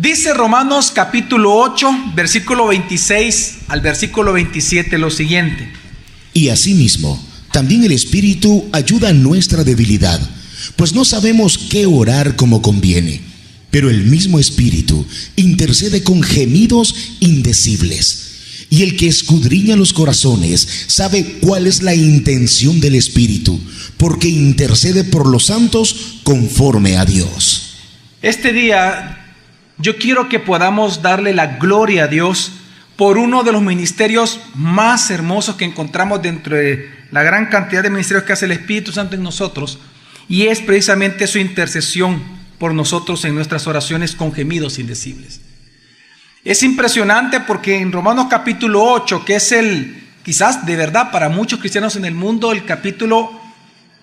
Dice Romanos capítulo 8, versículo 26 al versículo 27 lo siguiente. Y asimismo, también el Espíritu ayuda en nuestra debilidad, pues no sabemos qué orar como conviene, pero el mismo Espíritu intercede con gemidos indecibles. Y el que escudriña los corazones sabe cuál es la intención del Espíritu, porque intercede por los santos conforme a Dios. Este día yo quiero que podamos darle la gloria a Dios por uno de los ministerios más hermosos que encontramos dentro de la gran cantidad de ministerios que hace el Espíritu Santo en nosotros, y es precisamente su intercesión por nosotros en nuestras oraciones con gemidos indecibles. Es impresionante porque en Romanos capítulo 8, que es quizás de verdad para muchos cristianos en el mundo, el capítulo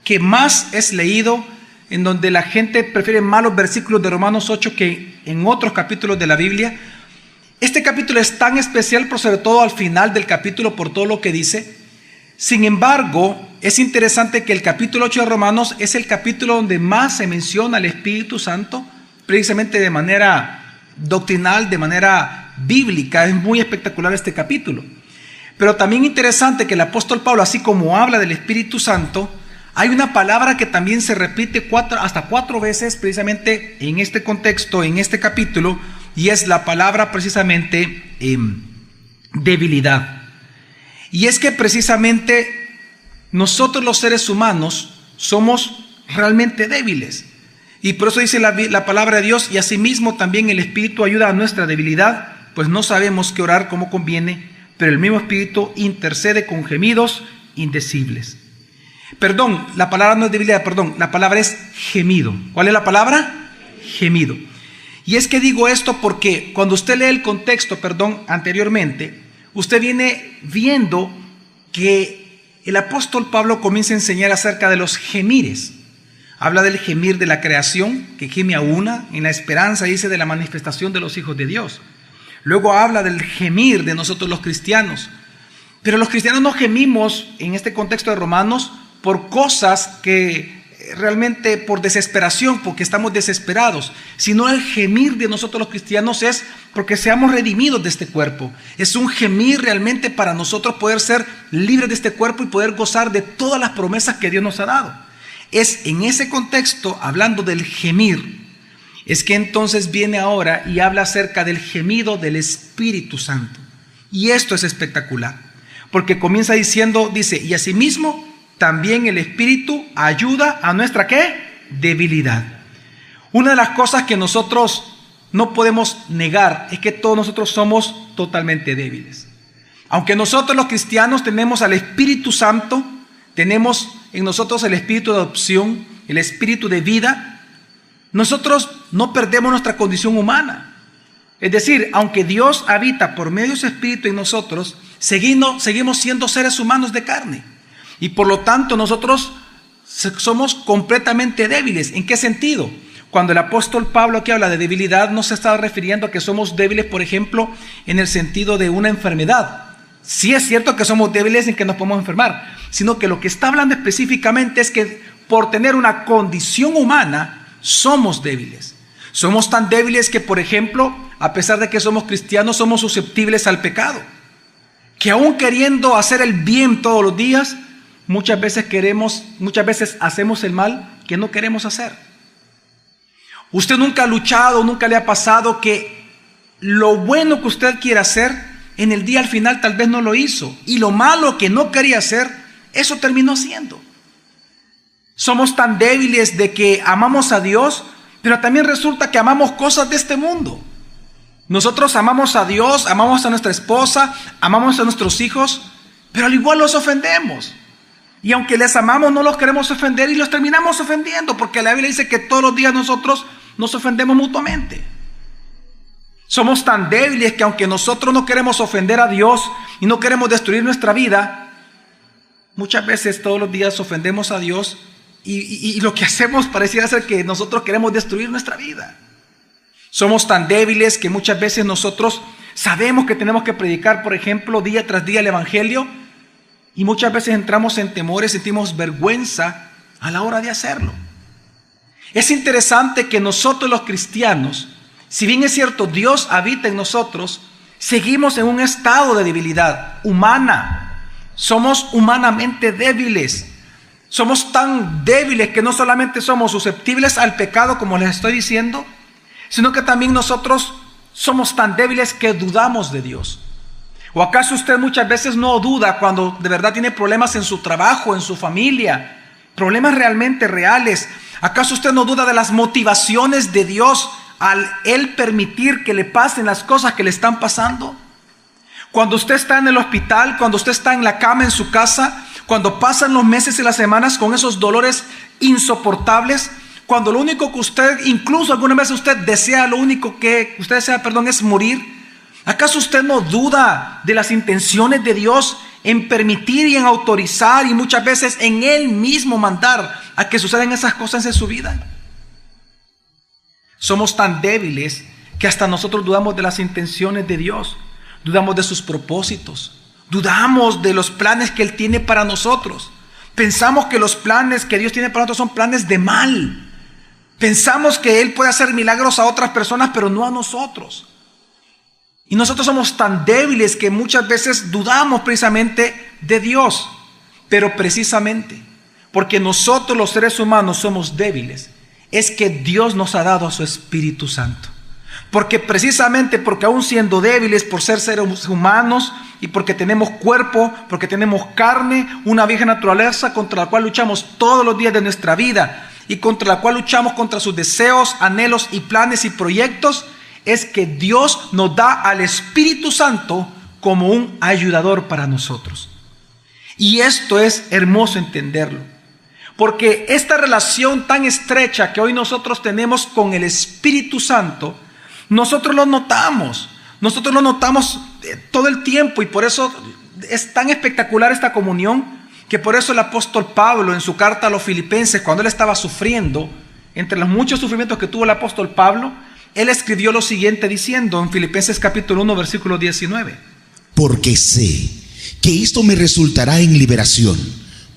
que más es leído, en donde la gente prefiere más los versículos de Romanos 8 que en otros capítulos de la Biblia. Este capítulo es tan especial, pero sobre todo al final del capítulo por todo lo que dice. Sin embargo, es interesante que el capítulo 8 de Romanos es el capítulo donde más se menciona al Espíritu Santo, precisamente de manera doctrinal, de manera bíblica. Es muy espectacular este capítulo. Pero también interesante que el apóstol Pablo, así como habla del Espíritu Santo, hay una palabra que también se repite hasta cuatro veces precisamente en este contexto, en este capítulo, y es la palabra precisamente debilidad. Y es que precisamente nosotros los seres humanos somos realmente débiles. Y por eso dice la palabra de Dios, y asimismo también el Espíritu ayuda a nuestra debilidad, pues no sabemos qué orar como conviene, pero el mismo Espíritu intercede con gemidos indecibles. Perdón, la palabra no es debilidad, perdón, la palabra es gemido. ¿Cuál es la palabra? Gemido. Y es que digo esto porque cuando usted lee el contexto, anteriormente, usted viene viendo que el apóstol Pablo comienza a enseñar acerca de los gemires. Habla del gemir de la creación, que gime a una, en la esperanza, dice, de la manifestación de los hijos de Dios. Luego habla del gemir de nosotros los cristianos. Pero los cristianos no gemimos, en este contexto de Romanos, por cosas que realmente por desesperación, porque estamos desesperados, sino el gemir de nosotros los cristianos es porque seamos redimidos de este cuerpo. Es un gemir realmente para nosotros poder ser libres de este cuerpo y poder gozar de todas las promesas que Dios nos ha dado. Es en ese contexto, hablando del gemir, es que entonces viene ahora y habla acerca del gemido del Espíritu Santo. Y esto es espectacular, porque comienza diciendo, dice, y asimismo también el Espíritu ayuda a nuestra ¿qué? Debilidad. Una de las cosas que nosotros no podemos negar es que todos nosotros somos totalmente débiles. Aunque nosotros los cristianos tenemos al Espíritu Santo, tenemos en nosotros el espíritu de adopción, el espíritu de vida, nosotros no perdemos nuestra condición humana. Es decir, aunque Dios habita por medio de su espíritu en nosotros, seguimos siendo seres humanos de carne. Y por lo tanto nosotros somos completamente débiles. ¿En qué sentido? Cuando el apóstol Pablo aquí habla de debilidad, no se está refiriendo a que somos débiles, por ejemplo, en el sentido de una enfermedad. Sí es cierto que somos débiles en que nos podemos enfermar, sino que lo que está hablando específicamente es que por tener una condición humana, somos débiles. Somos tan débiles que, por ejemplo, a pesar de que somos cristianos, somos susceptibles al pecado. Que aún queriendo hacer el bien todos los días, muchas veces hacemos el mal que no queremos hacer. Usted nunca ha luchado, nunca le ha pasado que lo bueno que usted quiere hacer, en el día al final tal vez no lo hizo. Y lo malo que no quería hacer, eso terminó haciendo. Somos tan débiles de que amamos a Dios, pero también resulta que amamos cosas de este mundo. Nosotros amamos a Dios, amamos a nuestra esposa, amamos a nuestros hijos, pero al igual los ofendemos. Y aunque les amamos, no los queremos ofender y los terminamos ofendiendo, porque la Biblia dice que todos los días nosotros nos ofendemos mutuamente. Somos tan débiles que aunque nosotros no queremos ofender a Dios y no queremos destruir nuestra vida, muchas veces todos los días ofendemos a Dios y lo que hacemos pareciera ser que nosotros queremos destruir nuestra vida. Somos tan débiles que muchas veces nosotros sabemos que tenemos que predicar, por ejemplo, día tras día el Evangelio, y muchas veces entramos en temores, sentimos vergüenza a la hora de hacerlo. Es interesante que nosotros los cristianos Si bien es cierto, Dios habita en nosotros, seguimos en un estado de debilidad humana. Somos humanamente débiles. Somos tan débiles que no solamente somos susceptibles al pecado, como les estoy diciendo, sino que también nosotros somos tan débiles que dudamos de Dios. ¿O acaso usted muchas veces no duda cuando de verdad tiene problemas en su trabajo, en su familia? Problemas realmente reales. ¿Acaso usted no duda de las motivaciones de Dios al Él permitir que le pasen las cosas que le están pasando? Cuando usted está en el hospital, cuando usted está en la cama en su casa, cuando pasan los meses y las semanas con esos dolores insoportables, cuando lo único que usted, incluso alguna vez usted desea, lo único que usted desea, es morir. ¿Acaso usted no duda de las intenciones de Dios en permitir y en autorizar y muchas veces en Él mismo mandar a que sucedan esas cosas en su vida? Somos tan débiles que hasta nosotros dudamos de las intenciones de Dios, dudamos de sus propósitos, dudamos de los planes que Él tiene para nosotros. Pensamos que los planes que Dios tiene para nosotros son planes de mal. Pensamos que Él puede hacer milagros a otras personas, pero no a nosotros. Y nosotros somos tan débiles que muchas veces dudamos precisamente de Dios. Pero precisamente porque nosotros los seres humanos somos débiles, es que Dios nos ha dado a su Espíritu Santo. Porque precisamente porque aún siendo débiles, por ser seres humanos y porque tenemos cuerpo, porque tenemos carne, una vieja naturaleza contra la cual luchamos todos los días de nuestra vida y contra la cual luchamos contra sus deseos, anhelos y planes y proyectos, es que Dios nos da al Espíritu Santo como un ayudador para nosotros. Y esto es hermoso entenderlo, porque esta relación tan estrecha que hoy nosotros tenemos con el Espíritu Santo, nosotros lo notamos todo el tiempo, y por eso es tan espectacular esta comunión, que por eso el apóstol Pablo en su carta a los Filipenses, cuando él estaba sufriendo, entre los muchos sufrimientos que tuvo el apóstol Pablo, él escribió lo siguiente diciendo en Filipenses capítulo 1 versículo 19: porque sé que esto me resultará en liberación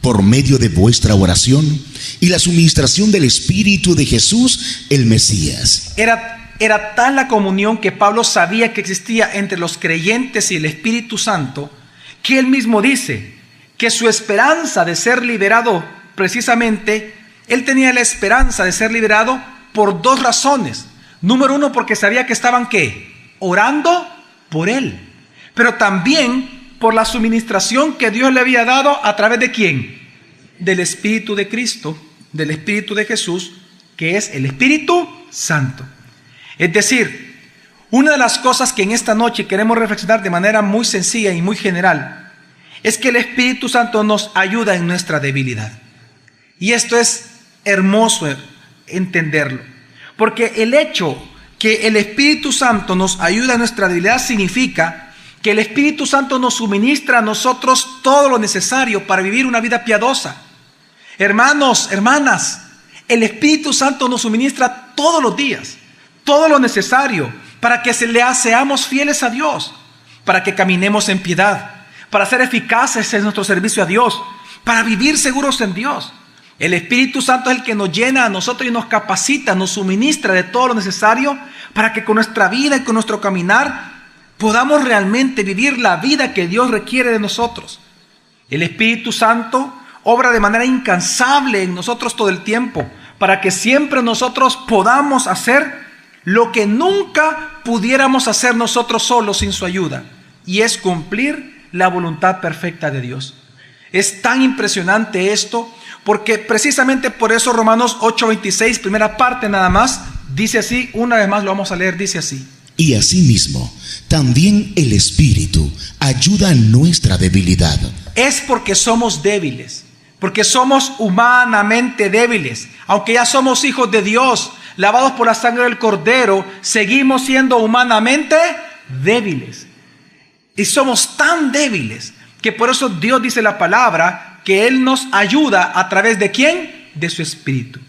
por medio de vuestra oración y la suministración del Espíritu de Jesús el Mesías. Era tal la comunión que Pablo sabía que existía entre los creyentes y el Espíritu Santo, que él mismo dice que su esperanza de ser liberado, precisamente, él tenía la esperanza de ser liberado por dos razones. Número uno, porque sabía que estaban, ¿qué? Orando por él. Pero también por la suministración que Dios le había dado a través de ¿quién? Del Espíritu de Cristo, del Espíritu de Jesús, que es el Espíritu Santo. Es decir, una de las cosas que en esta noche queremos reflexionar de manera muy sencilla y muy general, es que el Espíritu Santo nos ayuda en nuestra debilidad. Y esto es hermoso entenderlo. Porque el hecho que el Espíritu Santo nos ayuda en nuestra debilidad significa que el Espíritu Santo nos suministra a nosotros todo lo necesario para vivir una vida piadosa. Hermanos, hermanas, el Espíritu Santo nos suministra todos los días todo lo necesario para que seamos fieles a Dios, para que caminemos en piedad, para ser eficaces en nuestro servicio a Dios, para vivir seguros en Dios. El Espíritu Santo es el que nos llena a nosotros y nos capacita, nos suministra de todo lo necesario para que con nuestra vida y con nuestro caminar podamos realmente vivir la vida que Dios requiere de nosotros. El Espíritu Santo obra de manera incansable en nosotros todo el tiempo para que siempre nosotros podamos hacer lo que nunca pudiéramos hacer nosotros solos sin su ayuda, y es cumplir la voluntad perfecta de Dios. Es tan impresionante esto, porque precisamente por eso Romanos 8:26, primera parte nada más, dice así, una vez más lo vamos a leer, dice así: y asimismo, también el Espíritu ayuda en nuestra debilidad. Es porque somos débiles, porque somos humanamente débiles, aunque ya somos hijos de Dios, lavados por la sangre del Cordero, seguimos siendo humanamente débiles. Y somos tan débiles que por eso Dios dice la palabra que Él nos ayuda a través de ¿quién? De su Espíritu.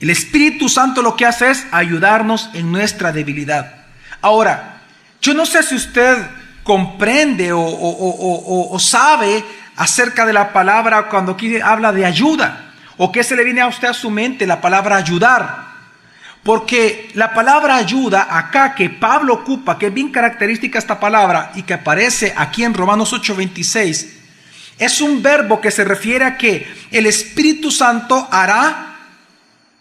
El Espíritu Santo lo que hace es ayudarnos en nuestra debilidad. Ahora, yo no sé si usted comprende o sabe acerca de la palabra cuando aquí habla de ayuda, o qué se le viene a usted a su mente la palabra ayudar. Porque la palabra ayuda acá que Pablo ocupa, que es bien característica esta palabra y que aparece aquí en Romanos 8:26, es un verbo que se refiere a que el Espíritu Santo hará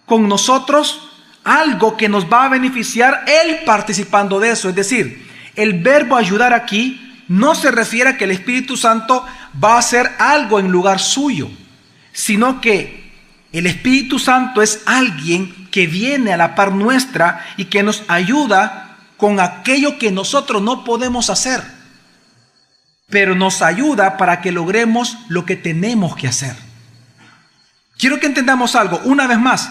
con nosotros algo que nos va a beneficiar Él participando de eso. Es decir, el verbo ayudar aquí no se refiere a que el Espíritu Santo va a hacer algo en lugar suyo, sino que el Espíritu Santo es alguien que viene a la par nuestra y que nos ayuda con aquello que nosotros no podemos hacer, pero nos ayuda para que logremos lo que tenemos que hacer. Quiero que entendamos algo, una vez más.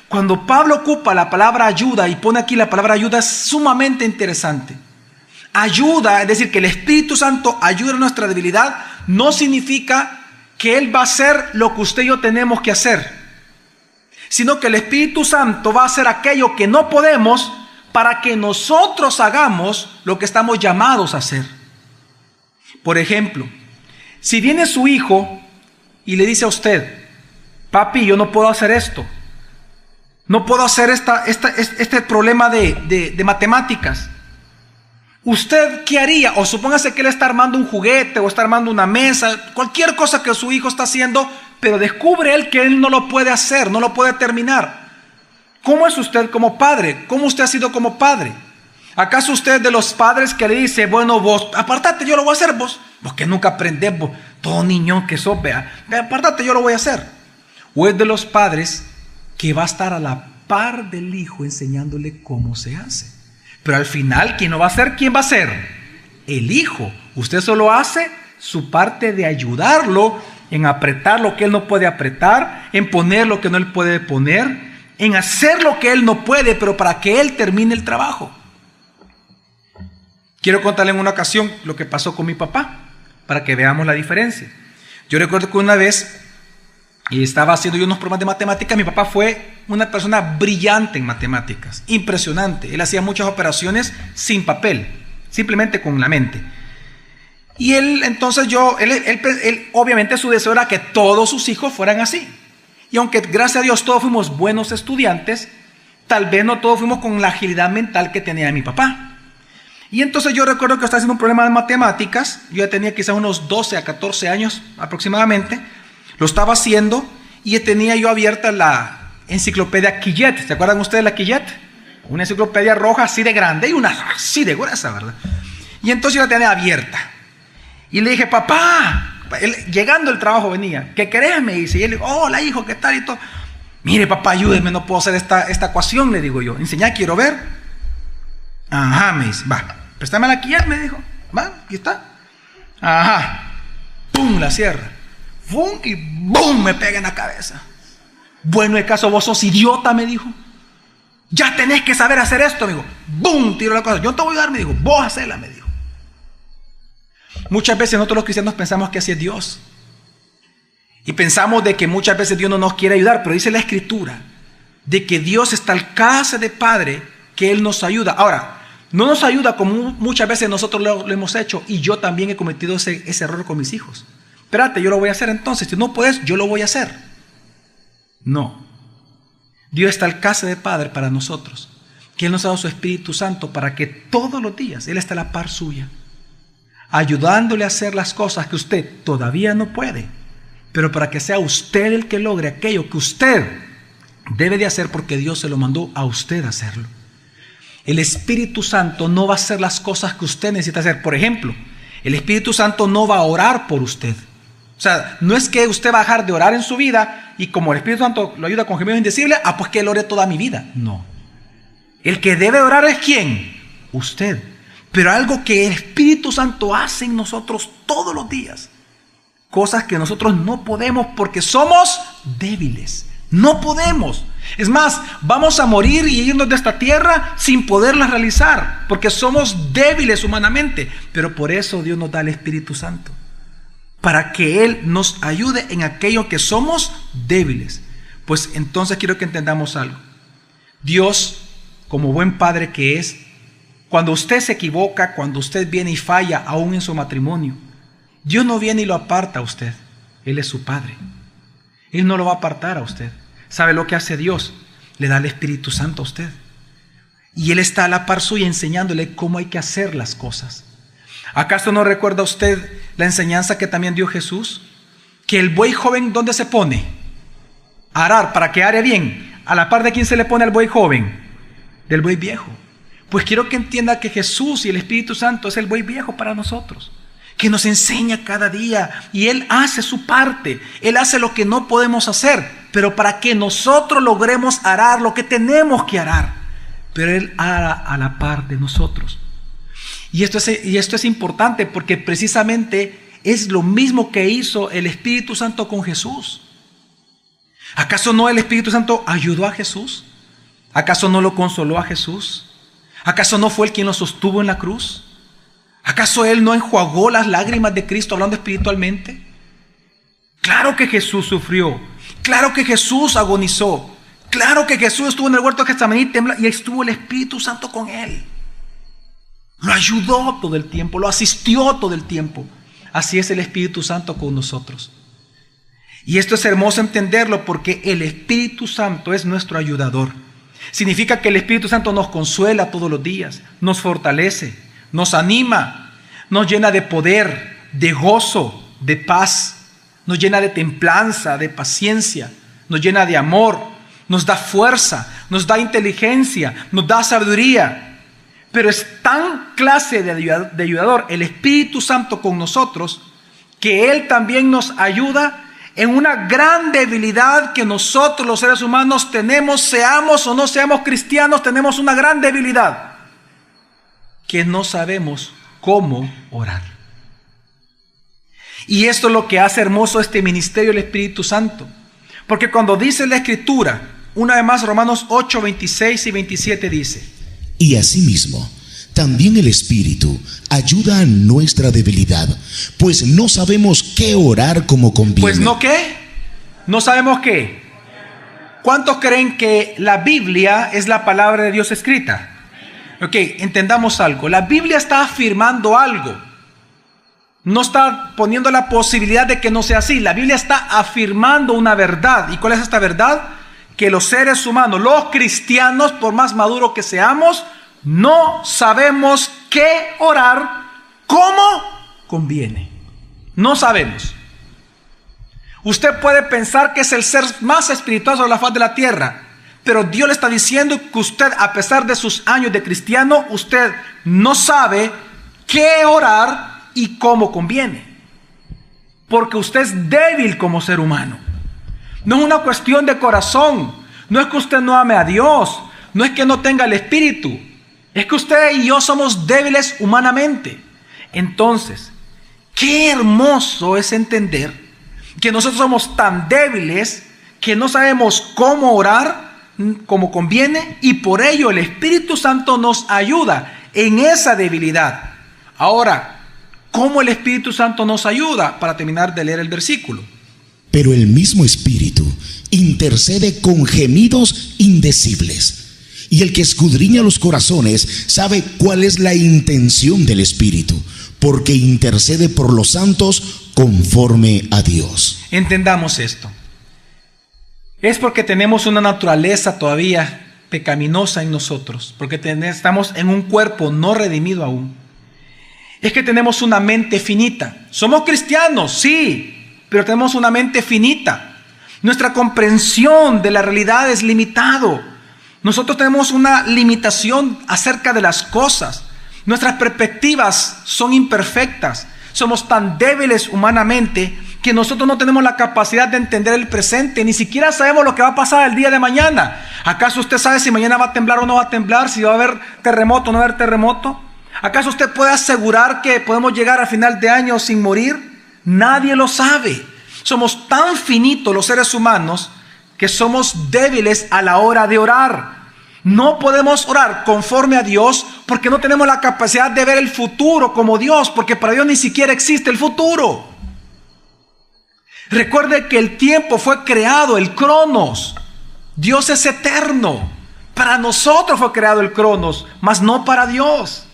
Cuando Pablo ocupa la palabra ayuda y pone aquí la palabra ayuda, es sumamente interesante. Ayuda, es decir, que el Espíritu Santo ayuda a nuestra debilidad, no significa que Él va a hacer lo que usted y yo tenemos que hacer, sino que el Espíritu Santo va a hacer aquello que no podemos para que nosotros hagamos lo que estamos llamados a hacer. Por ejemplo, si viene su hijo y le dice a usted: papi, yo no puedo hacer esto, no puedo hacer este problema de matemáticas. ¿Usted qué haría? O supóngase que él está armando un juguete o está armando una mesa, cualquier cosa que su hijo está haciendo, pero descubre él que él no lo puede hacer, no lo puede terminar. ¿Cómo es usted como padre? ¿Cómo usted ha sido como padre? ¿Acaso usted es de los padres que le dice: bueno, vos, apártate, yo lo voy a hacer, vos que nunca aprendés, vos, todo niño que sos, apártate, yo lo voy a hacer? ¿O es de los padres que va a estar a la par del hijo enseñándole cómo se hace? Pero al final, ¿quién lo va a hacer? ¿Quién va a ser? El hijo. Usted solo hace su parte de ayudarlo en apretar lo que él no puede apretar, en poner lo que no él puede poner, en hacer lo que él no puede, pero para que él termine el trabajo. Quiero contarle en una ocasión lo que pasó con mi papá, para que veamos la diferencia. Yo recuerdo que una vez estaba haciendo yo unos problemas de matemáticas. Mi papá fue una persona brillante en matemáticas, impresionante. Él hacía muchas operaciones sin papel, simplemente con la mente. Y él, entonces él obviamente su deseo era que todos sus hijos fueran así. Y aunque gracias a Dios todos fuimos buenos estudiantes, tal vez no todos fuimos con la agilidad mental que tenía mi papá. Y entonces yo recuerdo que estaba haciendo un problema de matemáticas. Yo ya tenía quizás unos 12 a 14 años aproximadamente. Lo estaba haciendo y tenía yo abierta la enciclopedia Quillet. ¿Se acuerdan ustedes de la Quillet? Una enciclopedia roja así de grande y una así de gruesa, ¿verdad? Y entonces yo la tenía abierta. Y le dije: papá, llegando el trabajo venía, ¿qué querés? Me dice. Y él dijo: hola hijo, ¿qué tal? Y todo. Mire papá, ayúdeme, no puedo hacer esta ecuación, le digo yo. Enseñá, quiero ver. Ajá, me dice, va, préstame la Quillet, me dijo. Va, aquí está. Ajá, pum, la cierra. ¡Bum! Y ¡bum! Me pega en la cabeza. Bueno, el caso, vos sos idiota, me dijo. Ya tenés que saber hacer esto, me dijo. ¡Bum! Tiro la cosa. Yo no te voy a ayudar, me dijo. Vos hacela, me dijo. Muchas veces nosotros los cristianos pensamos que así es Dios. Y pensamos de que muchas veces Dios no nos quiere ayudar. Pero dice la Escritura de que Dios está al clase de Padre, que Él nos ayuda. Ahora, no nos ayuda como muchas veces nosotros lo hemos hecho. Y yo también he cometido ese error con mis hijos. Espérate, yo lo voy a hacer entonces. Si no puedes, yo lo voy a hacer. No. Dios está al clase de Padre para nosotros, que Él nos ha dado su Espíritu Santo para que todos los días Él esté a la par suya, ayudándole a hacer las cosas que usted todavía no puede, pero para que sea usted el que logre aquello que usted debe de hacer, porque Dios se lo mandó a usted a hacerlo. El Espíritu Santo no va a hacer las cosas que usted necesita hacer. Por ejemplo, el Espíritu Santo no va a orar por usted. O sea, no es que usted va a dejar de orar en su vida y como el Espíritu Santo lo ayuda con gemidos indecibles, pues que Él ore toda mi vida. No. El que debe orar es ¿quién? Usted. Pero algo que el Espíritu Santo hace en nosotros todos los días. Cosas que nosotros no podemos porque somos débiles. No podemos. Es más, vamos a morir y irnos de esta tierra sin poderlas realizar porque somos débiles humanamente. Pero por eso Dios nos da el Espíritu Santo, para que Él nos ayude en aquello que somos débiles. Pues entonces quiero que entendamos algo. Dios, como buen padre que es, cuando usted se equivoca, cuando usted viene y falla aún en su matrimonio, Dios no viene y lo aparta a usted. Él es su padre. Él no lo va a apartar a usted. ¿Sabe lo que hace Dios? le da el Espíritu Santo a usted. Y Él está a la par suya enseñándole cómo hay que hacer las cosas. ¿Acaso no recuerda usted la enseñanza que también dio Jesús? Que el buey joven, ¿dónde se pone? A arar, para que are bien. ¿A la par de quién se le pone al buey joven? Del buey viejo. Pues quiero que entienda que Jesús y el Espíritu Santo es el buey viejo para nosotros, que nos enseña cada día, y Él hace su parte. Él hace lo que no podemos hacer, pero para que nosotros logremos arar lo que tenemos que arar, pero Él ara a la par de nosotros. Y esto es importante porque precisamente es lo mismo que hizo el Espíritu Santo con Jesús. ¿Acaso no el Espíritu Santo ayudó a Jesús? ¿Acaso no lo consoló a Jesús? ¿Acaso no fue Él quien lo sostuvo en la cruz? ¿Acaso Él no enjuagó las lágrimas de Cristo hablando espiritualmente? Claro que Jesús sufrió. Claro que Jesús agonizó. Claro que Jesús estuvo en el huerto de Getsemaní y estuvo el Espíritu Santo con Él. Lo ayudó todo el tiempo, lo asistió todo el tiempo. Así es el Espíritu Santo con nosotros. Y esto es hermoso entenderlo porque el Espíritu Santo es nuestro ayudador. Significa que el Espíritu Santo nos consuela todos los días, nos fortalece, nos anima, nos llena de poder, de gozo, de paz, nos llena de templanza, de paciencia, nos llena de amor, nos da fuerza, nos da inteligencia, nos da sabiduría. Pero es tan clase de ayudador el Espíritu Santo con nosotros que Él también nos ayuda en una gran debilidad que nosotros los seres humanos tenemos, seamos o no seamos cristianos, tenemos una gran debilidad, que no sabemos cómo orar. Y esto es lo que hace hermoso este ministerio del Espíritu Santo, porque cuando dice la Escritura, una vez más Romanos 8, 26 y 27 dice: y asimismo, también el Espíritu ayuda a nuestra debilidad, pues no sabemos qué orar como conviene. ¿Pues no qué? ¿No sabemos qué? ¿Cuántos creen que la Biblia es la palabra de Dios escrita? Ok, entendamos algo. La Biblia está afirmando algo. No está poniendo la posibilidad de que no sea así. La Biblia está afirmando una verdad. ¿Y cuál es esta verdad? Que los seres humanos, los cristianos, por más maduros que seamos, no sabemos qué orar como conviene. No sabemos. Usted puede pensar que es el ser más espiritual sobre la faz de la tierra, pero Dios le está diciendo que usted, a pesar de sus años de cristiano, usted no sabe qué orar y cómo conviene, porque usted es débil como ser humano. No es una cuestión de corazón, no es que usted no ame a Dios, no es que no tenga el Espíritu, es que usted y yo somos débiles humanamente. Entonces, qué hermoso es entender que nosotros somos tan débiles que no sabemos cómo orar como conviene, y por ello el Espíritu Santo nos ayuda en esa debilidad. Ahora, ¿cómo el Espíritu Santo nos ayuda? Para terminar de leer el versículo. Pero el mismo Espíritu intercede con gemidos indecibles. Y el que escudriña los corazones sabe cuál es la intención del Espíritu, porque intercede por los santos conforme a Dios. Entendamos esto. Es porque tenemos una naturaleza todavía pecaminosa en nosotros, porque estamos en un cuerpo no redimido aún. Es que tenemos una mente finita. Somos cristianos, sí, pero tenemos una mente finita. Nuestra comprensión de la realidad es limitado. Nosotros tenemos una limitación acerca de las cosas. Nuestras perspectivas son imperfectas. Somos tan débiles humanamente que nosotros no tenemos la capacidad de entender el presente. Ni siquiera sabemos lo que va a pasar el día de mañana. ¿Acaso usted sabe si mañana va a temblar o no va a temblar? ¿Si va a haber terremoto o no va a haber terremoto? ¿Acaso usted puede asegurar que podemos llegar a final de año sin morir? Nadie lo sabe. Somos tan finitos los seres humanos que somos débiles a la hora de orar. No podemos orar conforme a Dios porque no tenemos la capacidad de ver el futuro como Dios, porque para Dios ni siquiera existe el futuro. Recuerde que el tiempo fue creado, el cronos. Dios es eterno. Para nosotros fue creado el cronos, mas no para Dios.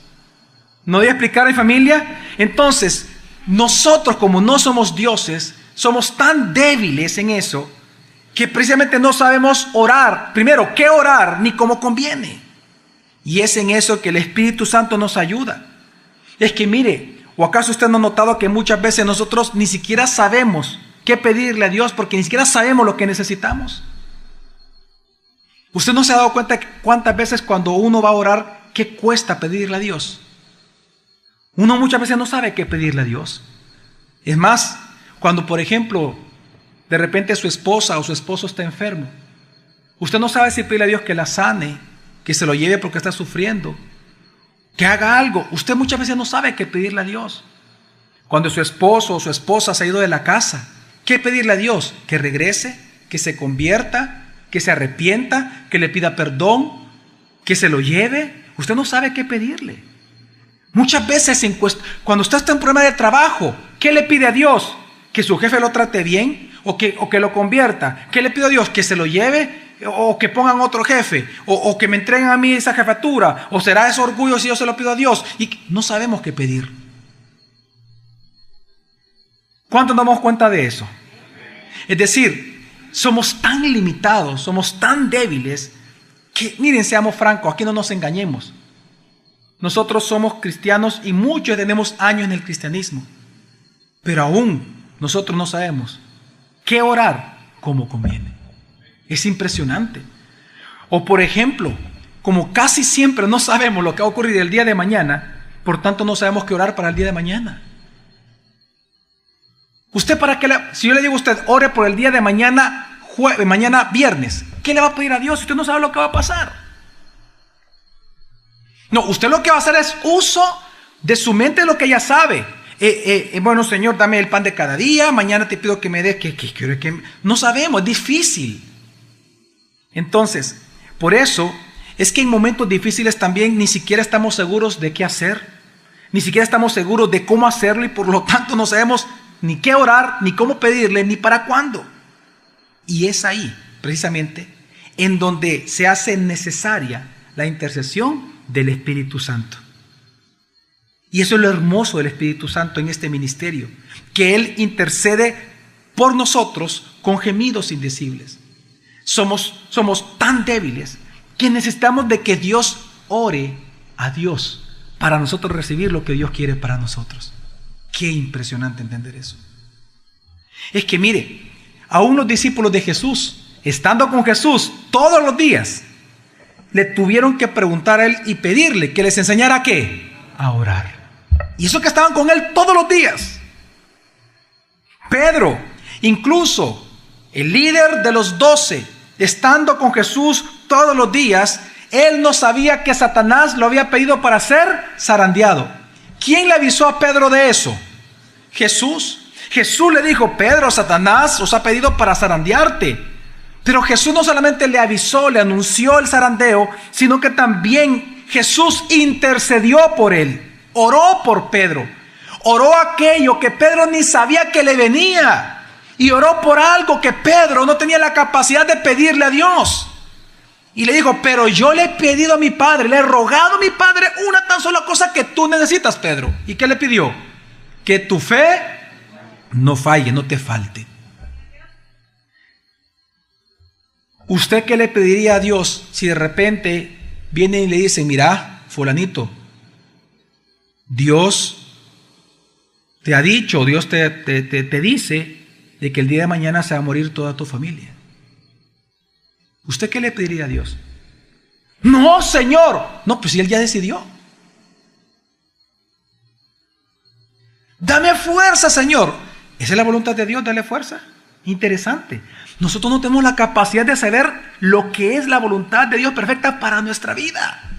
¿No voy a explicar a mi familia? Entonces, nosotros como no somos dioses, somos tan débiles en eso, que precisamente no sabemos orar, primero, qué orar, ni cómo conviene. Y es en eso que el Espíritu Santo nos ayuda. Es que mire, ¿o acaso usted no ha notado que muchas veces nosotros ni siquiera sabemos qué pedirle a Dios porque ni siquiera sabemos lo que necesitamos? ¿Usted no se ha dado cuenta cuántas veces cuando uno va a orar, qué cuesta pedirle a Dios? Uno muchas veces no sabe qué pedirle a Dios. Es más, cuando por ejemplo, de repente su esposa o su esposo está enfermo, usted no sabe si pedirle a Dios que la sane, que se lo lleve porque está sufriendo, que haga algo. Usted muchas veces no sabe qué pedirle a Dios. Cuando su esposo o su esposa se ha ido de la casa, ¿qué pedirle a Dios? Que regrese, que se convierta, que se arrepienta, que le pida perdón, que se lo lleve. Usted no sabe qué pedirle. Muchas veces cuando usted está en problema de trabajo, ¿qué le pide a Dios? ¿Que su jefe lo trate bien o que lo convierta? ¿Qué le pido a Dios? ¿Que se lo lleve o que pongan otro jefe? ¿O que me entreguen a mí esa jefatura? ¿O será ese orgullo si yo se lo pido a Dios? Y no sabemos qué pedir. ¿Cuántos nos damos cuenta de eso? Es decir, somos tan limitados, somos tan débiles, que miren, seamos francos, aquí no nos engañemos. Nosotros somos cristianos y muchos tenemos años en el cristianismo, pero aún nosotros no sabemos qué orar como conviene. Es impresionante. O por ejemplo, como casi siempre no sabemos lo que va a ocurrir el día de mañana, por tanto no sabemos qué orar para el día de mañana. ¿Usted para qué si yo le digo a usted, ore por el día de mañana, mañana viernes, ¿qué le va a pedir a Dios si usted no sabe lo que va a pasar? No, usted lo que va a hacer es uso de su mente de lo que ya sabe. Bueno, Señor, dame el pan de cada día, mañana te pido que me des, que no sabemos, es difícil. Entonces, por eso es que en momentos difíciles también ni siquiera estamos seguros de qué hacer, ni siquiera estamos seguros de cómo hacerlo y por lo tanto no sabemos ni qué orar, ni cómo pedirle, ni para cuándo. Y es ahí, precisamente, en donde se hace necesaria la intercesión del Espíritu Santo. Y eso es lo hermoso del Espíritu Santo en este ministerio, que Él intercede por nosotros con gemidos indecibles. Somos tan débiles que necesitamos de que Dios ore a Dios para nosotros recibir lo que Dios quiere para nosotros. Qué impresionante entender eso. Es que mire, aún los discípulos de Jesús, estando con Jesús todos los días, le tuvieron que preguntar a Él y pedirle que les enseñara ¿qué? A orar. Y eso que estaban con Él todos los días. Pedro, incluso el líder de los 12, estando con Jesús todos los días, él no sabía que Satanás lo había pedido para ser zarandeado. ¿Quién le avisó a Pedro de eso? Jesús. Jesús le dijo, Pedro, Satanás os ha pedido para zarandearte. Pero Jesús no solamente le avisó, le anunció el zarandeo, sino que también Jesús intercedió por él. Oró por Pedro. Oró aquello que Pedro ni sabía que le venía. Y oró por algo que Pedro no tenía la capacidad de pedirle a Dios. Y le dijo, pero yo le he pedido a mi Padre, le he rogado a mi Padre una tan sola cosa que tú necesitas, Pedro. ¿Y qué le pidió? Que tu fe no falle, no te falte. ¿Usted qué le pediría a Dios si de repente viene y le dice, mira, fulanito, Dios te ha dicho, Dios te dice de que el día de mañana se va a morir toda tu familia? ¿Usted qué le pediría a Dios? No, Señor. No, pues si Él ya decidió. Dame fuerza, Señor. ¿Esa es la voluntad de Dios? Dale fuerza. Interesante. Nosotros no tenemos la capacidad de saber lo que es la voluntad de Dios perfecta para nuestra vida.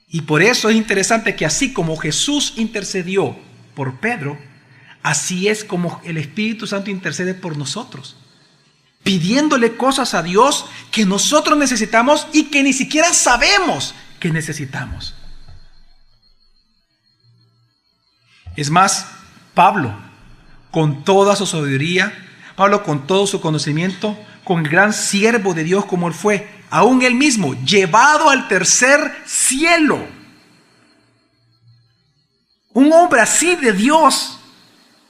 Y por eso es interesante que así como Jesús intercedió por Pedro, así es como el Espíritu Santo intercede por nosotros, pidiéndole cosas a Dios que nosotros necesitamos y que ni siquiera sabemos que necesitamos. Es más, Pablo, con toda su sabiduría, Pablo con todo su conocimiento, con el gran siervo de Dios como él fue, aún él mismo, llevado al tercer cielo. Un hombre así de Dios.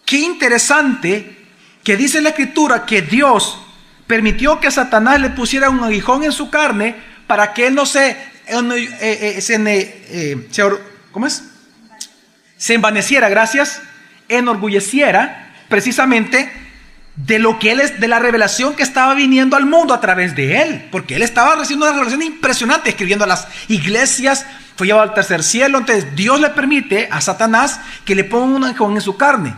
Qué interesante que dice la Escritura que Dios permitió que Satanás le pusiera un aguijón en su carne para que él no se envaneciera, enorgulleciera precisamente de lo que él es, de la revelación que estaba viniendo al mundo a través de él, porque él estaba recibiendo una revelación impresionante, escribiendo a las iglesias, fue llevado al tercer cielo. Entonces Dios le permite a Satanás que le ponga un aguijón en su carne.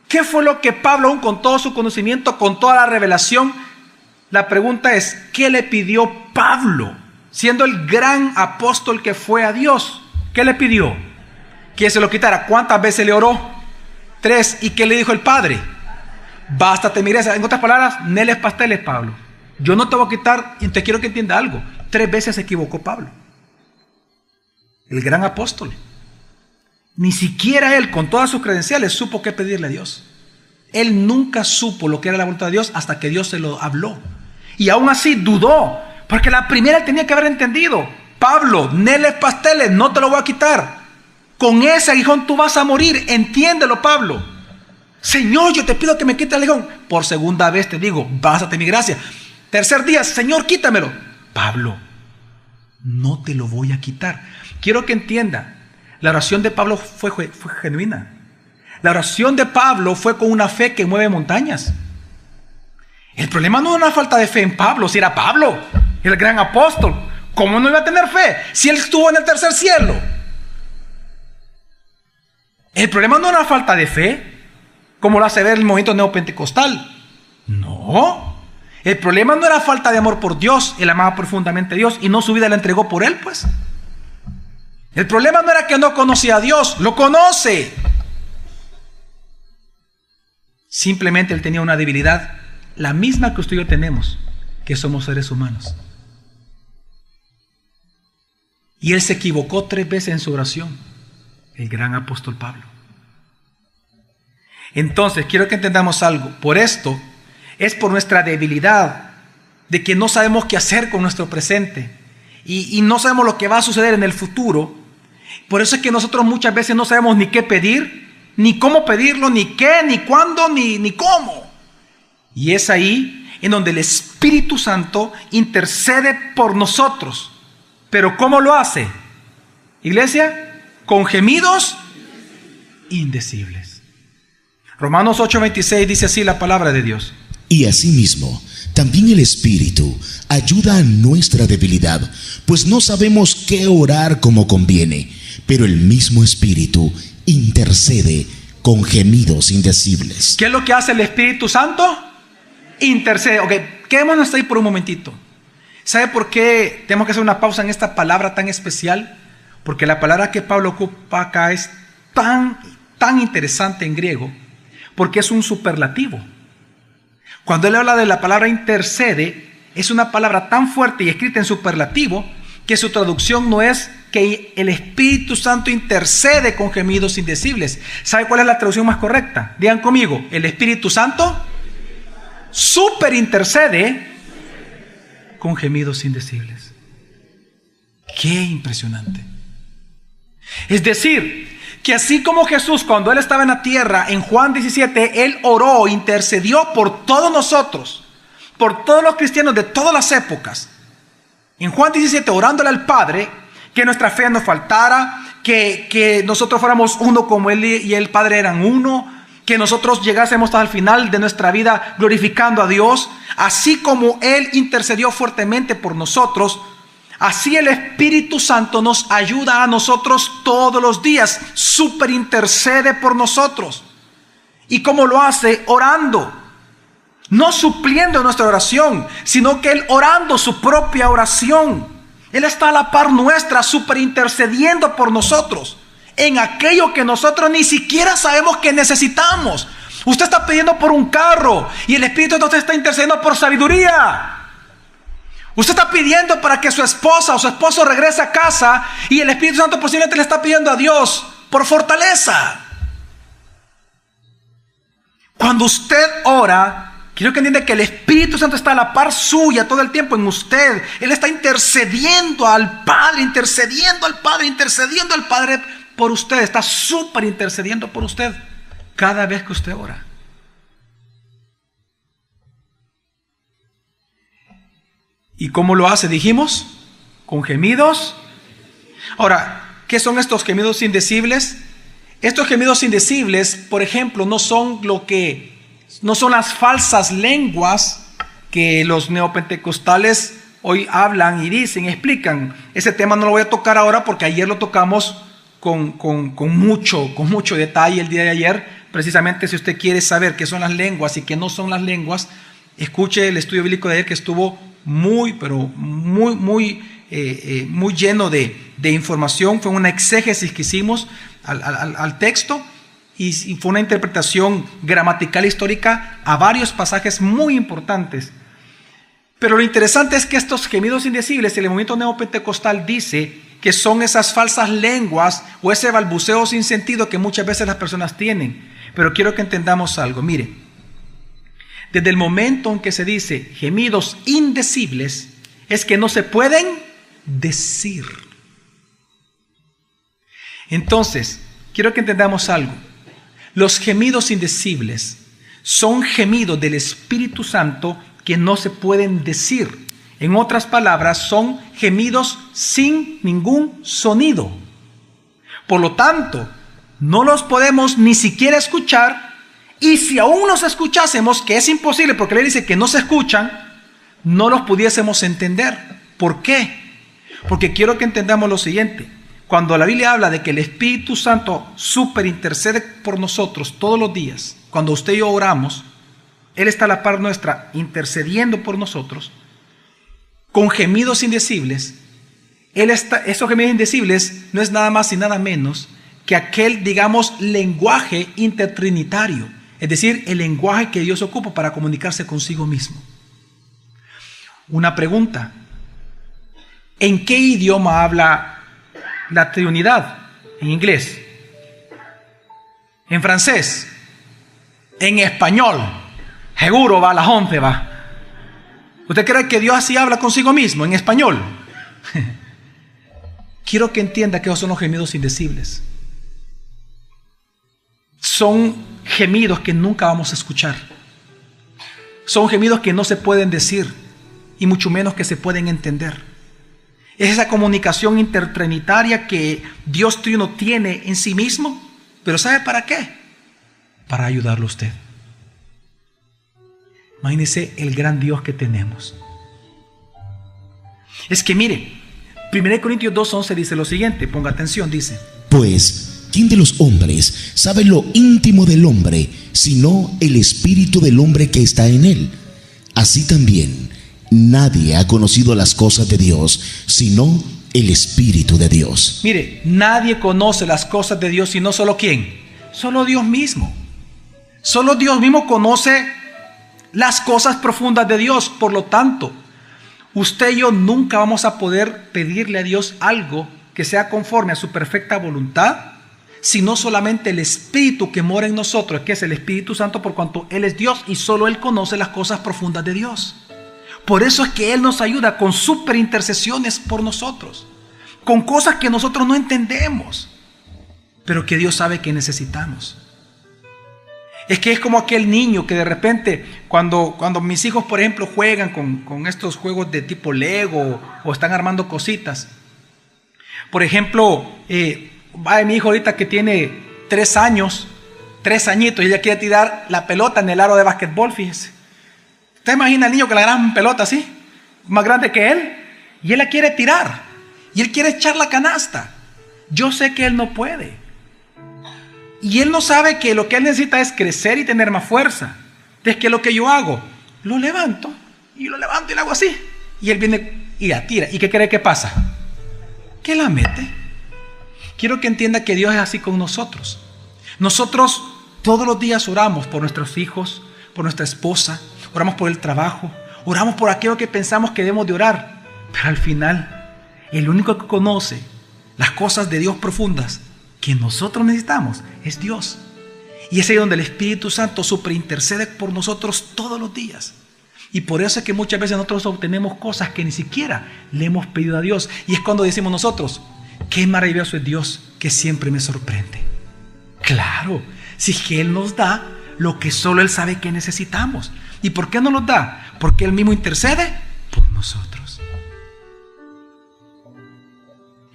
¿Qué fue lo que Pablo, aún con todo su conocimiento, con toda la revelación? La pregunta es, ¿qué le pidió Pablo? Siendo el gran apóstol que fue a Dios, ¿qué le pidió? Que se lo quitara. ¿Cuántas veces le oró? 3. ¿Y qué le dijo el Padre? Bástate mi gracia. En otras palabras, neles pasteles, Pablo. Yo no te voy a quitar, y te quiero que entienda algo. 3 veces se equivocó Pablo. El gran apóstol. Ni siquiera él, con todas sus credenciales, supo qué pedirle a Dios. Él nunca supo lo que era la voluntad de Dios hasta que Dios se lo habló. Y aún así dudó, porque la primera él tenía que haber entendido. Pablo, neles pasteles, no te lo voy a quitar. Con ese aguijón tú vas a morir. Entiéndelo, Pablo. Señor, yo te pido que me quite el aguijón. Por segunda vez te digo, bástate mi gracia. Tercer día, Señor, quítamelo. Pablo, no te lo voy a quitar. Quiero que entienda, la oración de Pablo fue genuina. La oración de Pablo fue con una fe que mueve montañas. El problema no era una falta de fe en Pablo. Si era Pablo, el gran apóstol, ¿cómo no iba a tener fe si él estuvo en el tercer cielo? El problema no era una falta de fe, como lo hace ver el movimiento neopentecostal. No. El problema no era falta de amor por Dios. Él amaba profundamente a Dios y no su vida la entregó por él, pues. El problema no era que no conocía a Dios, lo conoce. Simplemente él tenía una debilidad, la misma que usted y yo tenemos, que somos seres humanos. Y él se equivocó 3 veces en su oración, el gran apóstol Pablo. Entonces, quiero que entendamos algo. Por esto, es por nuestra debilidad, de que no sabemos qué hacer con nuestro presente, y no sabemos lo que va a suceder en el futuro. Por eso es que nosotros muchas veces no sabemos ni qué pedir, ni cómo pedirlo, ni qué, ni cuándo, ni cómo. Y es ahí en donde el Espíritu Santo intercede por nosotros. ¿Pero cómo lo hace? Iglesia, con gemidos indecibles. Romanos 8:26 dice así la palabra de Dios. Y asimismo, también el Espíritu ayuda a nuestra debilidad, pues no sabemos qué orar como conviene, pero el mismo Espíritu intercede con gemidos indecibles. ¿Qué es lo que hace el Espíritu Santo? Intercede. Ok, quedémonos ahí por un momentito. ¿Sabe por qué tenemos que hacer una pausa en esta palabra tan especial? Porque la palabra que Pablo ocupa acá es tan interesante en griego, porque es un superlativo. Cuando él habla de la palabra intercede, es una palabra tan fuerte y escrita en superlativo que su traducción no es que el Espíritu Santo intercede con gemidos indecibles. ¿Sabe cuál es la traducción más correcta? Digan conmigo, el Espíritu Santo super intercede con gemidos indecibles. ¡Qué impresionante! Es decir, que así como Jesús, cuando él estaba en la tierra, en Juan 17, él oró, intercedió por todos nosotros, por todos los cristianos de todas las épocas. En Juan 17, orándole al Padre, que nuestra fe no faltara, que nosotros fuéramos uno como él y el Padre eran uno, que nosotros llegásemos hasta el final de nuestra vida glorificando a Dios. Así como él intercedió fuertemente por nosotros, así el Espíritu Santo nos ayuda a nosotros todos los días, super intercede por nosotros. ¿Y cómo lo hace? Orando. No supliendo nuestra oración, sino que él orando su propia oración. Él está a la par nuestra, super intercediendo por nosotros en aquello que nosotros ni siquiera sabemos que necesitamos. Usted está pidiendo por un carro y el Espíritu Santo está intercediendo por sabiduría. Usted está pidiendo para que su esposa o su esposo regrese a casa y el Espíritu Santo posiblemente le está pidiendo a Dios por fortaleza. Cuando usted ora, quiero que entienda que el Espíritu Santo está a la par suya todo el tiempo en usted. Él está intercediendo al Padre, intercediendo al Padre por usted. Está súper intercediendo por usted cada vez que usted ora. ¿Y cómo lo hace? Dijimos, con gemidos. Ahora, ¿qué son estos gemidos indecibles? Estos gemidos indecibles, por ejemplo, no son las falsas lenguas que los neopentecostales hoy hablan y dicen, explican. Ese tema no lo voy a tocar ahora porque ayer lo tocamos con mucho detalle el día de ayer. Precisamente, si usted quiere saber qué son las lenguas y qué no son las lenguas, escuche el estudio bíblico de ayer, que estuvo muy lleno de información. Fue una exégesis que hicimos al texto y fue una interpretación gramatical histórica a varios pasajes muy importantes. Pero lo interesante es que estos gemidos indecibles, el movimiento neopentecostal dice que son esas falsas lenguas o ese balbuceo sin sentido que muchas veces las personas tienen. Pero quiero que entendamos algo. Mire, desde el momento en que se dice gemidos indecibles, es que no se pueden decir. Entonces, quiero que entendamos algo. Los gemidos indecibles son gemidos del Espíritu Santo que no se pueden decir. En otras palabras, son gemidos sin ningún sonido. Por lo tanto, no los podemos ni siquiera escuchar, y si aún los escuchásemos, que es imposible porque le dice que no se escuchan, no los pudiésemos entender. ¿Por qué? Porque quiero que entendamos lo siguiente. Cuando la Biblia habla de que el Espíritu Santo superintercede por nosotros todos los días, cuando usted y yo oramos, Él está a la par nuestra intercediendo por nosotros con gemidos indecibles. Esos gemidos indecibles no es nada más y nada menos que aquel, digamos, lenguaje intertrinitario, es decir, el lenguaje que Dios ocupa para comunicarse consigo mismo. Una pregunta: ¿en qué idioma habla la Trinidad? En inglés, en francés, en español. Seguro va a las 11, va. ¿Usted cree que Dios así habla consigo mismo, en español? Quiero que entienda que esos son los gemidos indecibles. Son gemidos que nunca vamos a escuchar. Son gemidos que no se pueden decir, y mucho menos que se pueden entender. Es esa comunicación intertrinitaria que Dios Trino tiene en sí mismo, pero ¿sabe para qué? Para ayudarlo a usted. Imagínese el gran Dios que tenemos. Es que mire, 1 Corintios 2:11 dice lo siguiente, ponga atención, dice: Pues, ¿quién de los hombres sabe lo íntimo del hombre, sino el espíritu del hombre que está en él? Así también, nadie ha conocido las cosas de Dios, sino el Espíritu de Dios. Mire, nadie conoce las cosas de Dios, sino solo ¿quién? Solo Dios mismo. Solo Dios mismo conoce las cosas profundas de Dios. Por lo tanto, usted y yo nunca vamos a poder pedirle a Dios algo que sea conforme a su perfecta voluntad, sino solamente el Espíritu que mora en nosotros, que es el Espíritu Santo, por cuanto Él es Dios y solo Él conoce las cosas profundas de Dios. Por eso es que Él nos ayuda con superintercesiones por nosotros, con cosas que nosotros no entendemos, pero que Dios sabe que necesitamos. Es que es como aquel niño que de repente, cuando mis hijos, por ejemplo, juegan con estos juegos de tipo Lego o están armando cositas. Por ejemplo, va mi hijo ahorita que tiene 3 añitos, y ella quiere tirar la pelota en el aro de básquetbol, fíjese. ¿Usted imagina al niño con la gran pelota así, más grande que él? Y él la quiere tirar, y él quiere echar la canasta. Yo sé que él no puede. Y él no sabe que lo que él necesita es crecer y tener más fuerza. Entonces, ¿qué es lo que yo hago? Lo levanto y lo hago así. Y él viene y la tira. ¿Y qué cree que pasa? Que la mete. Quiero que entienda que Dios es así con nosotros. Nosotros todos los días oramos por nuestros hijos, por nuestra esposa, oramos por el trabajo, oramos por aquello que pensamos que debemos de orar. Pero al final, el único que conoce las cosas de Dios profundas que nosotros necesitamos es Dios. Y es ahí donde el Espíritu Santo superintercede por nosotros todos los días. Y por eso es que muchas veces nosotros obtenemos cosas que ni siquiera le hemos pedido a Dios. Y es cuando decimos nosotros: qué maravilloso es Dios, que siempre me sorprende. Claro, si es que Él nos da lo que solo Él sabe que necesitamos. ¿Y por qué nos lo da? Porque Él mismo intercede por nosotros.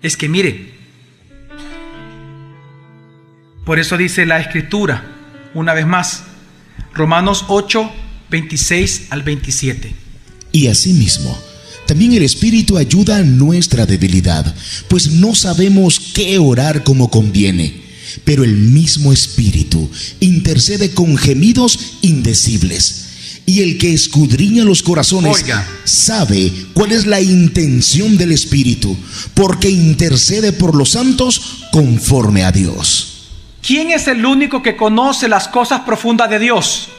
Es que mire, por eso dice la Escritura, una vez más, Romanos 8, 26 al 27. Y asimismo, también el Espíritu ayuda a nuestra debilidad, pues no sabemos qué orar como conviene, pero el mismo Espíritu intercede con gemidos indecibles. Y el que escudriña los corazones sabe cuál es la intención del Espíritu, porque intercede por los santos conforme a Dios. ¿Quién es el único que conoce las cosas profundas de Dios?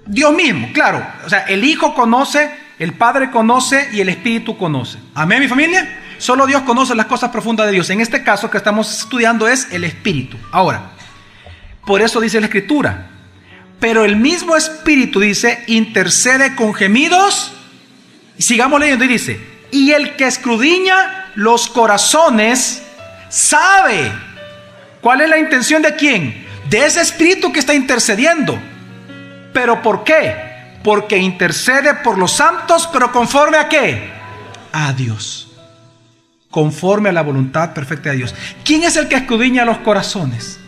Dios mismo, claro. O sea, el Hijo conoce, el Padre conoce y el Espíritu conoce. ¿Amén, mi familia? Solo Dios conoce las cosas profundas de Dios. En este caso que estamos estudiando es el Espíritu. Ahora, por eso dice la Escritura, pero el mismo Espíritu, dice, intercede con gemidos. Y sigamos leyendo y dice, y el que escudriña los corazones sabe cuál es la intención de quién, de ese Espíritu que está intercediendo. ¿Pero por qué? Porque intercede por los santos, pero ¿conforme a qué? A Dios. Conforme a la voluntad perfecta de Dios. ¿Quién es el que escudriña los corazones?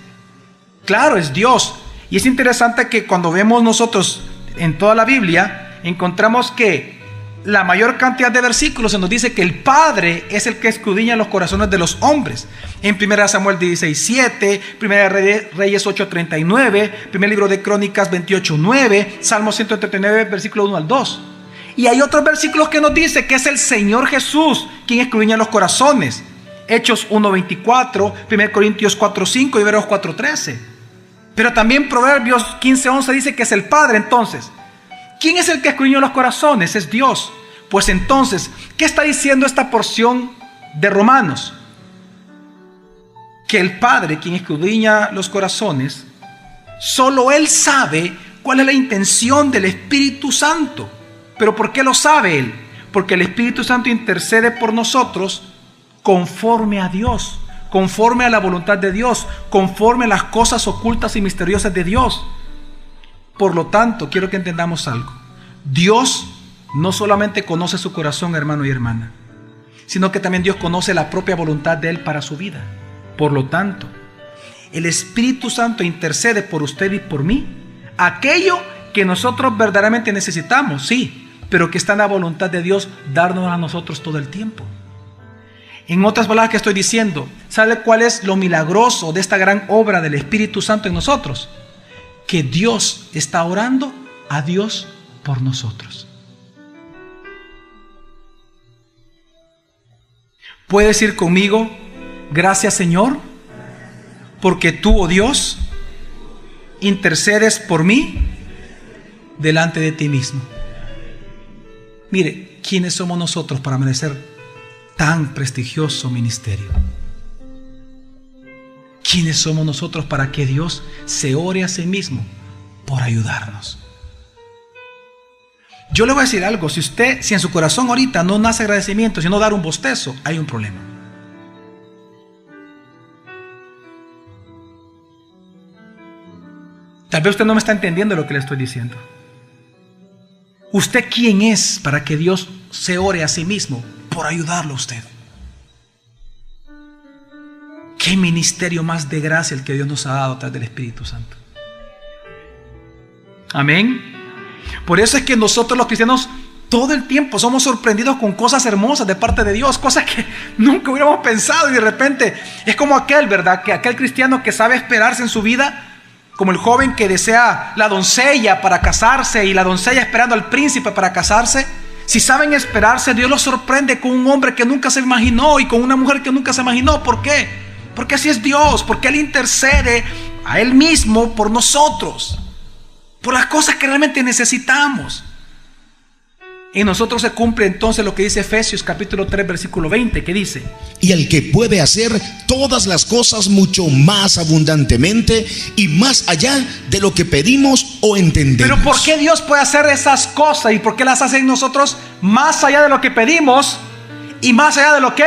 Claro, es Dios. Y es interesante que cuando vemos nosotros en toda la Biblia, encontramos que la mayor cantidad de versículos se nos dice que el Padre es el que escudriña los corazones de los hombres. En 1 Samuel 16:7, 1 Reyes 8:39, 1 libro de Crónicas 28:9, Salmo 139, versículo 1 al 2. Y hay otros versículos que nos dice que es el Señor Jesús quien escudriña los corazones. Hechos 1:24, 1 Corintios 4:5 y Hebreos 4:13. Pero también Proverbios 15:11 dice que es el Padre. Entonces, ¿quién es el que escudriña los corazones? Es Dios. Pues entonces, ¿qué está diciendo esta porción de Romanos? Que el Padre, quien escudriña los corazones, solo Él sabe cuál es la intención del Espíritu Santo. ¿Pero por qué lo sabe Él? Porque el Espíritu Santo intercede por nosotros conforme a Dios, conforme a la voluntad de Dios, conforme a las cosas ocultas y misteriosas de Dios. Por lo tanto, quiero que entendamos algo. Dios no solamente conoce su corazón, hermano y hermana, sino que también Dios conoce la propia voluntad de Él para su vida. Por lo tanto, el Espíritu Santo intercede por usted y por mí, aquello que nosotros verdaderamente necesitamos, sí, pero que está en la voluntad de Dios darnos a nosotros todo el tiempo. En otras palabras que estoy diciendo, ¿sabe cuál es lo milagroso de esta gran obra del Espíritu Santo en nosotros? Que Dios está orando a Dios por nosotros. ¿Puede decir conmigo, gracias Señor, porque tú, oh Dios, intercedes por mí delante de ti mismo? Mire, ¿quiénes somos nosotros para merecer tan prestigioso ministerio? ¿Quiénes somos nosotros para que Dios se ore a sí mismo por ayudarnos? Yo le voy a decir algo, si en su corazón ahorita no nace agradecimiento, sino dar un bostezo, hay un problema. Tal vez usted no me está entendiendo lo que le estoy diciendo. ¿Usted quién es para que Dios se ore a sí mismo por ayudarlo a usted? ¿Qué ministerio más de gracia el que Dios nos ha dado a través del Espíritu Santo? Amén. Por eso es que nosotros los cristianos todo el tiempo somos sorprendidos con cosas hermosas de parte de Dios, cosas que nunca hubiéramos pensado, y de repente es como aquel, ¿verdad? Que aquel cristiano que sabe esperarse en su vida, como el joven que desea la doncella para casarse y la doncella esperando al príncipe para casarse. Si saben esperarse, Dios los sorprende con un hombre que nunca se imaginó y con una mujer que nunca se imaginó. ¿Por qué? Porque así es Dios, porque Él intercede a Él mismo por nosotros, por las cosas que realmente necesitamos. En nosotros se cumple entonces lo que dice Efesios capítulo 3 versículo 20, que dice: y al que puede hacer todas las cosas mucho más abundantemente y más allá de lo que pedimos o entendemos. Pero ¿por qué Dios puede hacer esas cosas y por qué las hace en nosotros más allá de lo que pedimos y más allá de lo que?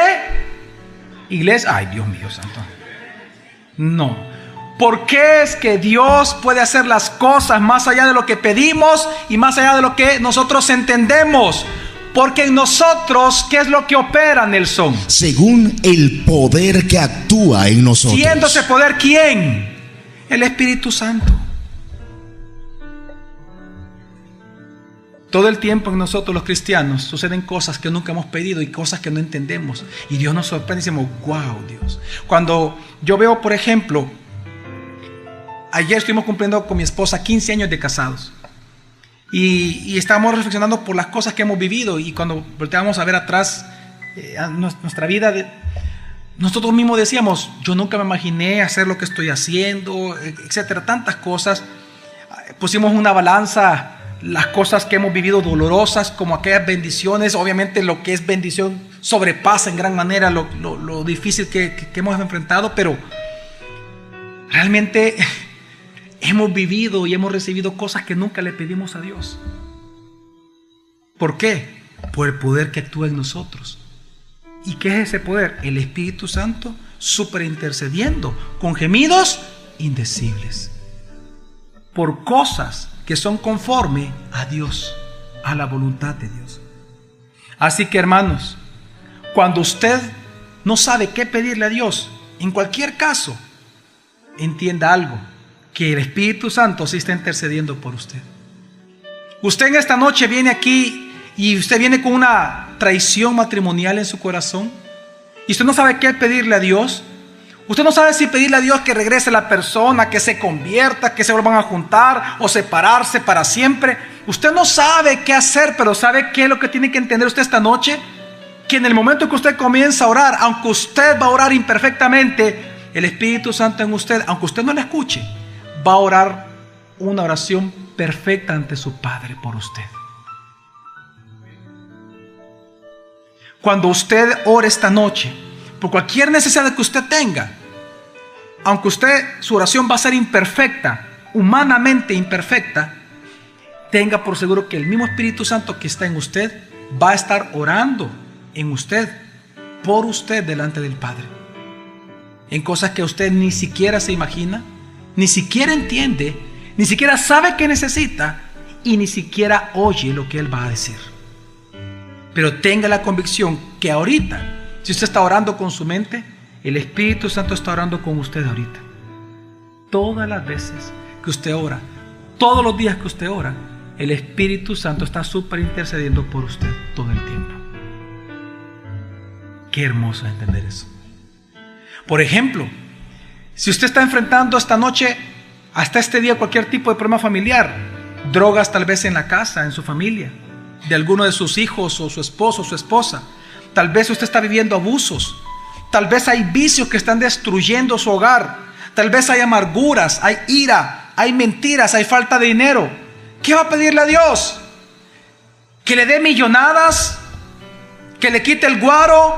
Iglesia, ay Dios mío santo. No. ¿Por qué es que Dios puede hacer las cosas más allá de lo que pedimos y más allá de lo que nosotros entendemos? Porque en nosotros, ¿qué es lo que opera, Nelson? Según el poder que actúa en nosotros. Siendo ese poder, ¿quién? El Espíritu Santo. Todo el tiempo en nosotros los cristianos suceden cosas que nunca hemos pedido y cosas que no entendemos. Y Dios nos sorprende y decimos, wow, Dios. Cuando yo veo, por ejemplo, ayer estuvimos cumpliendo con mi esposa 15 años de casados. Y estábamos reflexionando por las cosas que hemos vivido. Y cuando volteábamos a ver atrás a nuestra vida, nosotros mismos decíamos, yo nunca me imaginé hacer lo que estoy haciendo, etcétera, tantas cosas. Pusimos una balanza, las cosas que hemos vivido dolorosas como aquellas bendiciones. Obviamente lo que es bendición sobrepasa en gran manera lo difícil que hemos enfrentado, pero realmente hemos vivido y hemos recibido cosas que nunca le pedimos a Dios. ¿Por qué? Por el poder que actúa en nosotros. ¿Y qué es ese poder? El Espíritu Santo super intercediendo con gemidos indecibles por cosas que son conforme a Dios, a la voluntad de Dios. Así que, hermanos, cuando usted no sabe qué pedirle a Dios, en cualquier caso, entienda algo, que el Espíritu Santo sí está intercediendo por usted. Usted en esta noche viene aquí y usted viene con una traición matrimonial en su corazón y usted no sabe qué pedirle a Dios. Usted no sabe si pedirle a Dios que regrese la persona, que se convierta, que se vuelvan a juntar o separarse para siempre. Usted no sabe qué hacer, pero ¿sabe qué es lo que tiene que entender usted esta noche? Que en el momento que usted comienza a orar, aunque usted va a orar imperfectamente, el Espíritu Santo en usted, aunque usted no la escuche, va a orar una oración perfecta ante su Padre por usted. Cuando usted ore esta noche, por cualquier necesidad que usted tenga, aunque su oración va a ser imperfecta, humanamente imperfecta, tenga por seguro que el mismo Espíritu Santo que está en usted va a estar orando en usted, por usted delante del Padre, en cosas que usted ni siquiera se imagina, ni siquiera entiende, ni siquiera sabe que necesita y ni siquiera oye lo que Él va a decir. Pero tenga la convicción que ahorita, si usted está orando con su mente, el Espíritu Santo está orando con usted ahorita. Todas las veces que usted ora, todos los días que usted ora, el Espíritu Santo está súper intercediendo por usted todo el tiempo. Qué hermoso entender eso. Por ejemplo, si usted está enfrentando esta noche, hasta este día, cualquier tipo de problema familiar, drogas tal vez en la casa, en su familia, de alguno de sus hijos o su esposo o su esposa, tal vez usted está viviendo abusos, tal vez hay vicios que están destruyendo su hogar, tal vez hay amarguras, hay ira, hay mentiras, hay falta de dinero. ¿Qué va a pedirle a Dios? ¿Que le dé millonadas? ¿Que le quite el guaro?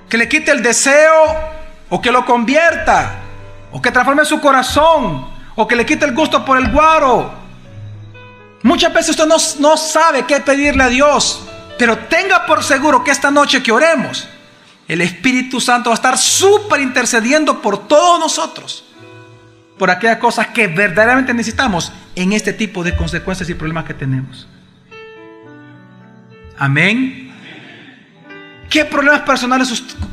¿Que le quite el deseo? ¿O que lo convierta? ¿O que transforme su corazón? ¿O que le quite el gusto por el guaro? Muchas veces usted no sabe qué pedirle a Dios, pero tenga por seguro que esta noche que oremos, el Espíritu Santo va a estar súper intercediendo por todos nosotros, por aquellas cosas que verdaderamente necesitamos en este tipo de consecuencias y problemas que tenemos. Amén. ¿Qué problemas personales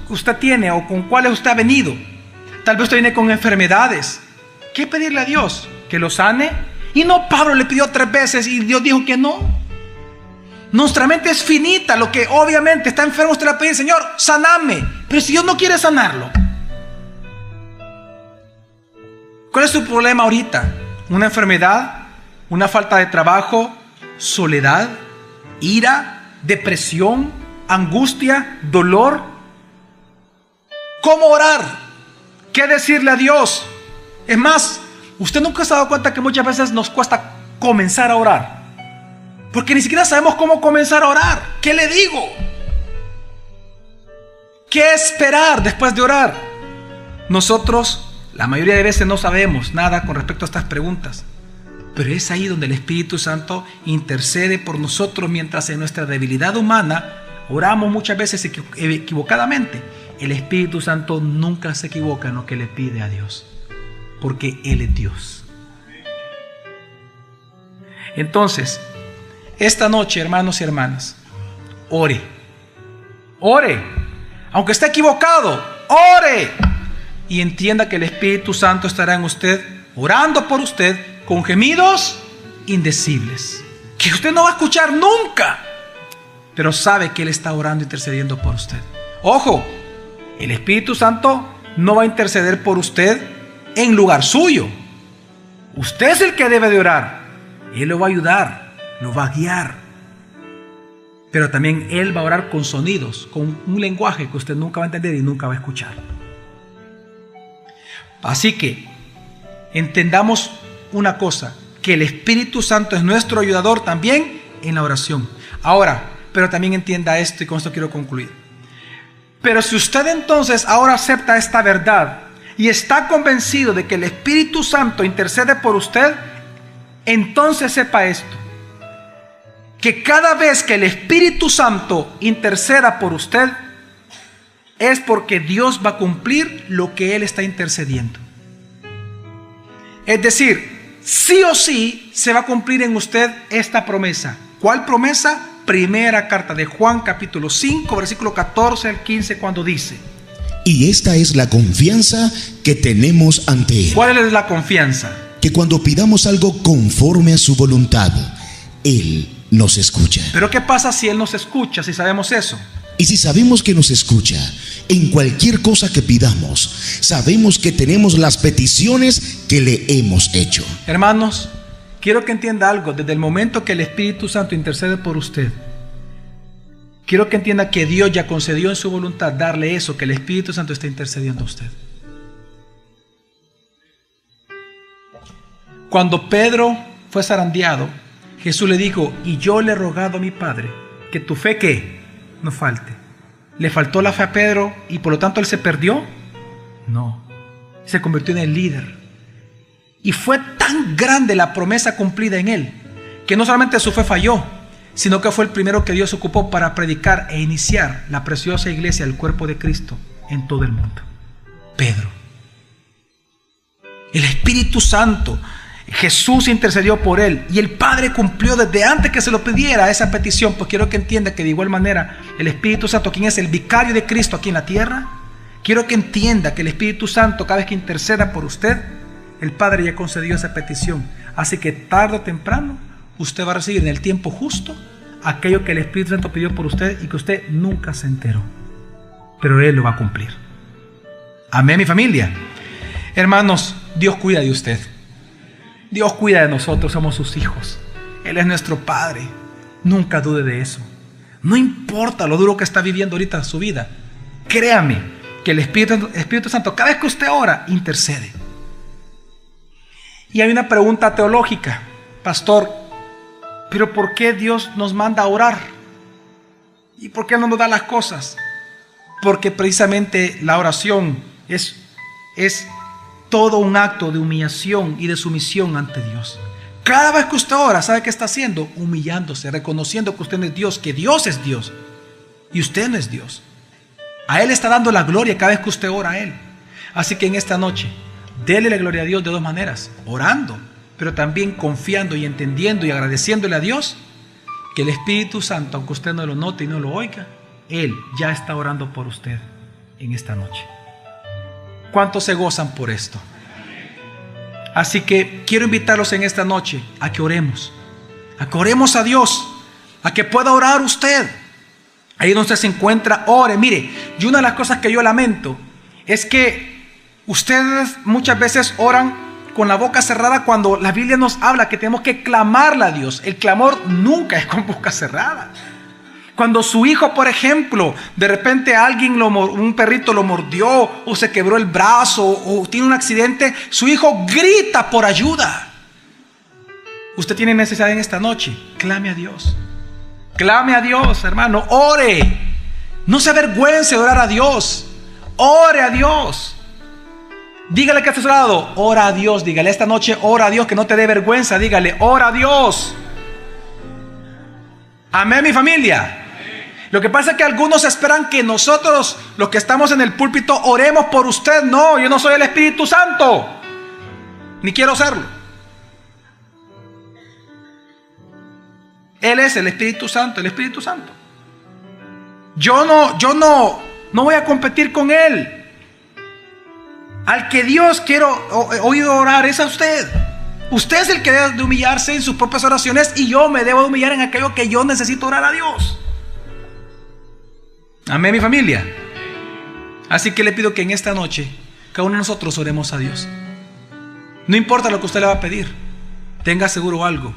usted tiene o con cuáles usted ha venido? Tal vez usted viene con enfermedades. ¿Qué pedirle a Dios? ¿Que lo sane? Y no, Pablo le pidió 3 veces y Dios dijo que no. Nuestra mente es finita. Lo que obviamente está enfermo, usted le pide, Señor, saname. Pero si Dios no quiere sanarlo, ¿cuál es su problema ahorita? ¿Una enfermedad? ¿Una falta de trabajo? ¿Soledad? ¿Ira? ¿Depresión? ¿Angustia? ¿Dolor? ¿Cómo orar? ¿Qué decirle a Dios? Es más, usted nunca se ha dado cuenta que muchas veces nos cuesta comenzar a orar, porque ni siquiera sabemos cómo comenzar a orar. ¿Qué le digo? ¿Qué esperar después de orar? Nosotros, la mayoría de veces, no sabemos nada con respecto a estas preguntas, pero es ahí donde el Espíritu Santo intercede por nosotros, mientras en nuestra debilidad humana oramos muchas veces equivocadamente. El Espíritu Santo nunca se equivoca en lo que le pide a Dios, porque Él es Dios. Entonces, esta noche, hermanos y hermanas, ore. Ore. Aunque esté equivocado, ore. Y entienda que el Espíritu Santo estará en usted, orando por usted, con gemidos indecibles, que usted no va a escuchar nunca, pero sabe que Él está orando, intercediendo por usted. Ojo, el Espíritu Santo no va a interceder por usted en lugar suyo. Usted es el que debe de orar. Él lo va a ayudar, lo va a guiar. Pero también Él va a orar con sonidos, con un lenguaje que usted nunca va a entender y nunca va a escuchar. Así que entendamos una cosa, que el Espíritu Santo es nuestro ayudador también en la oración. Ahora, pero también entienda esto, y con esto quiero concluir. Pero si usted entonces ahora acepta esta verdad y está convencido de que el Espíritu Santo intercede por usted, entonces sepa esto, que cada vez que el Espíritu Santo interceda por usted, es porque Dios va a cumplir lo que Él está intercediendo. Es decir, sí o sí se va a cumplir en usted esta promesa. ¿Cuál promesa? Primera carta de Juan, capítulo 5, versículo 14 al 15, cuando dice: y esta es la confianza que tenemos ante Él. ¿Cuál es la confianza? Que cuando pidamos algo conforme a su voluntad, Él nos escucha. Pero ¿qué pasa si Él nos escucha, si sabemos eso? Y si sabemos que nos escucha, en cualquier cosa que pidamos, sabemos que tenemos las peticiones que le hemos hecho. Hermanos, quiero que entienda algo. Desde el momento que el Espíritu Santo intercede por usted, quiero que entienda que Dios ya concedió en su voluntad darle eso que el Espíritu Santo está intercediendo a usted. Cuando Pedro fue zarandeado, Jesús le dijo: y yo le he rogado a mi Padre que tu fe, ¿qué? No falte. ¿Le faltó la fe a Pedro y por lo tanto él se perdió? No. Se convirtió en el líder. Y fue tan grande la promesa cumplida en él, que no solamente su fe falló, sino que fue el primero que Dios ocupó para predicar e iniciar la preciosa iglesia, el cuerpo de Cristo, en todo el mundo. Pedro. El Espíritu Santo, Jesús intercedió por él y el Padre cumplió desde antes que se lo pidiera esa petición. Pues quiero que entienda que de igual manera el Espíritu Santo, quien es el vicario de Cristo aquí en la tierra, quiero que entienda que el Espíritu Santo, cada vez que interceda por usted, el Padre ya concedió esa petición. Así que tarde o temprano usted va a recibir en el tiempo justo aquello que el Espíritu Santo pidió por usted y que usted nunca se enteró, pero Él lo va a cumplir. Amén, mi familia. Hermanos, Dios cuida de usted. Dios cuida de nosotros, somos sus hijos. Él es nuestro Padre. Nunca dude de eso. No importa lo duro que está viviendo ahorita su vida. Créame que el Espíritu Santo, cada vez que usted ora, intercede. Y hay una pregunta teológica: pastor, ¿pero por qué Dios nos manda a orar? ¿Y por qué no nos da las cosas? Porque precisamente la oración es todo un acto de humillación y de sumisión ante Dios. Cada vez que usted ora, ¿sabe qué está haciendo? Humillándose, reconociendo que usted no es Dios, que Dios es Dios y usted no es Dios. A Él está dando la gloria cada vez que usted ora a Él. Así que en esta noche, dele la gloria a Dios de dos maneras: orando, pero también confiando y entendiendo y agradeciéndole a Dios que el Espíritu Santo, aunque usted no lo note y no lo oiga, Él ya está orando por usted en esta noche. ¿Cuántos se gozan por esto? Así que quiero invitarlos en esta noche a que oremos a Dios, a que pueda orar usted. Ahí donde usted se encuentra, ore. Mire, y una de las cosas que yo lamento es que ustedes muchas veces oran con la boca cerrada cuando la Biblia nos habla que tenemos que clamarle a Dios. El clamor nunca es con boca cerrada. Cuando su hijo, por ejemplo, de repente un perrito lo mordió o se quebró el brazo o tiene un accidente, su hijo grita por ayuda. Usted tiene necesidad en esta noche, clame a Dios. Clame a Dios, hermano, ore. No se avergüence de orar a Dios. Ore a Dios. Dígale que estés orado, ora a Dios. Dígale esta noche, ora a Dios, que no te dé vergüenza. Dígale, ora a Dios. Amén, mi familia. Lo que pasa es que algunos esperan que nosotros, los que estamos en el púlpito, oremos por usted. No, yo no soy el Espíritu Santo, ni quiero serlo. Él es el Espíritu Santo, el Espíritu Santo. Yo no voy a competir con Él. Al que Dios quiero oír orar es a usted. Usted es el que debe de humillarse en sus propias oraciones, y yo me debo de humillar en aquello que yo necesito orar a Dios. Amén, mi familia. Así que le pido que en esta noche cada uno de nosotros oremos a Dios. No importa lo que usted le va a pedir, tenga seguro algo: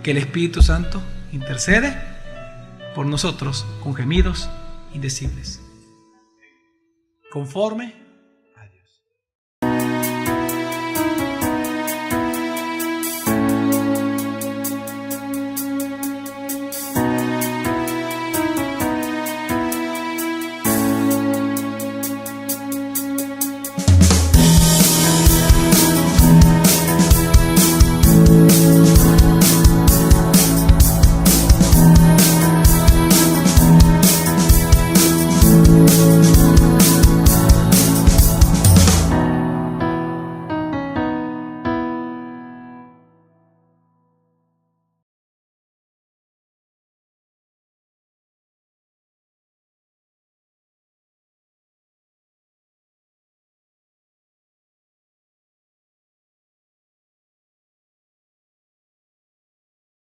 que el Espíritu Santo intercede por nosotros con gemidos indecibles, conforme